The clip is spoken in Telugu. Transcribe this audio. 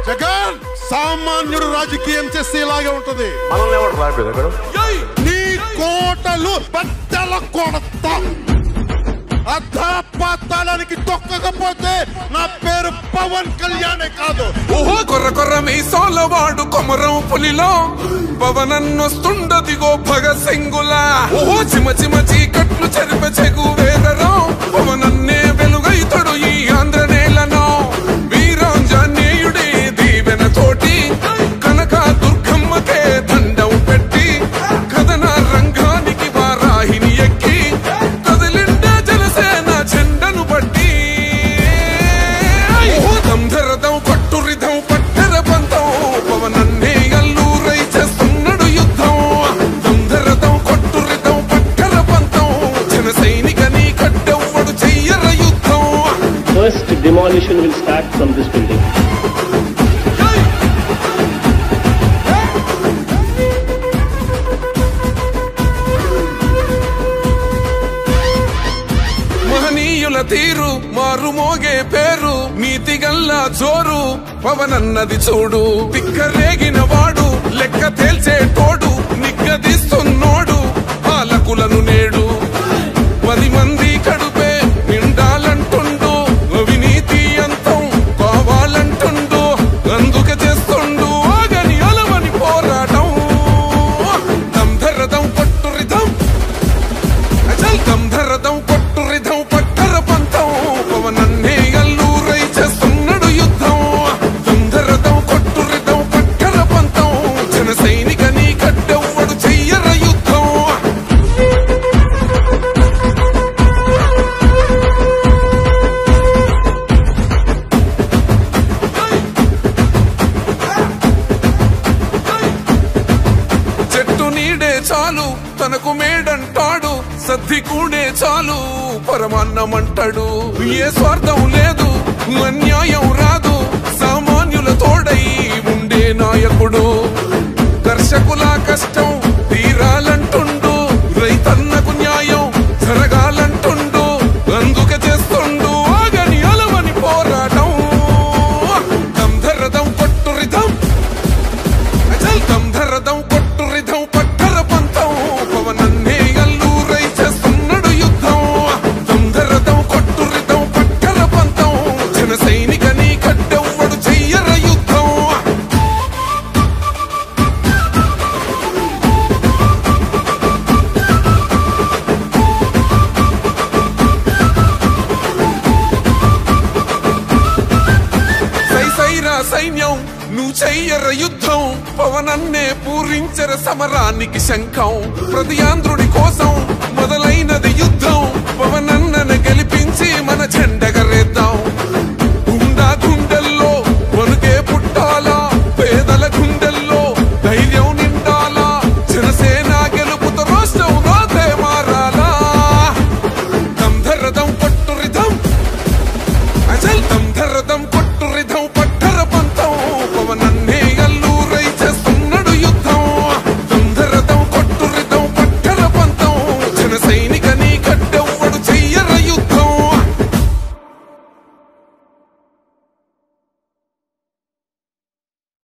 జగన్ సామాన్యుడు రాజకీయం చేస్తే ఇలాగే ఉంటది. మనల్ని ఎవరు రాలేదు నీ కోటలు బద్దల కొడతా. అధాపాతాళానికి తొక్కకపోతే నా పేరు పవన్ కళ్యాణే కాదు. ఓహో కొర్ర కొర్ర మీసాల వాడు కొమరం పులిలో పవనన్నొస్తుండదిగో భగత్ సింగులా. ఓహో చిమ చిమ చీకట్లు చెరిప చెగు వేదరం పవనన్నే వెలుగైతడు ఈ ఆంధ్ర నేలను. వీరాంజనేయుడి దీవెన తోటి కనక దుర్గమ్మకే దండం పెట్టి కథన రంగానికి వారాహిని ఎక్కి కదిలిండే జనసేన జెండను బట్టి. దంధరదం కొట్టురిదం పట్టర పంతం పవనన్నే అల్లూరై చేస్తున్నాడు యుద్ధం. దంధరదం కొట్టురిదం పట్టర పంతం జన సైనికని కట్టెవ్వడు చెయ్యర యుద్ధం. First demolition will start from this building. మహనీయుల తీరు మారు మోగే పేరు నీతిగల్లా జోరు పవనన్నది చూడు. తిక్కరేగిన వాడు లెక్క తేల్చేటోడు నిగ్గదీస్తున్నోడు పాలకులను నేడు. 10 మంది కడుపే నిండాలంటుండు అవినీతి అంతం కావాలంటుండు. అందుకే చేస్తుండు ఆగని అలవని పోరాటం. దంధరదం కొట్టురిదం అచల్ దంధరదం కొట్టురిదం పట్టర పంతం పవనన్నే అల్లూరై చేస్తున్నాడు యుద్ధం. దంధరదం కొట్టురిదం పట్టర పంతం జన సైనికని కట్టెవ్వడు చెయ్యర యుద్ధం. చెట్టు నీడే చాలు తనకు మేడంటాడు సద్ది కూడే చాలు పరమాన్నమంటాడు. ఏ స్వార్థం లేదు అన్యాయం రాదు సామాన్యుల తోడై ఉండే నాయకుడు. కర్షకుల కష్టం తీరాలంటుండు రైతన్నకు న్యాయం జరగాలంటుండు. అందుకే చేస్తుండు ఆగని అలవని పోరాటం. దంధరదం కొట్టురిదం అచల్ దంధరదం కొట్టురిదం పట్టర పంతం పవనన్నే అల్లూరై చేస్తున్నాడు యుద్ధం. దంధరదం కొట్టురిదం పట్టర పంతం జన సైనికని కట్టెవ్వడు చెయ్యర యుద్ధం. సైసైరా సైన్యం నువ్వు చెయ్యర యుద్ధం పవనన్నే పూరించర సమరానికి శంఖం. ప్రతి ఆంధ్రుడి కోసం మొదలైనది యుద్ధం పవన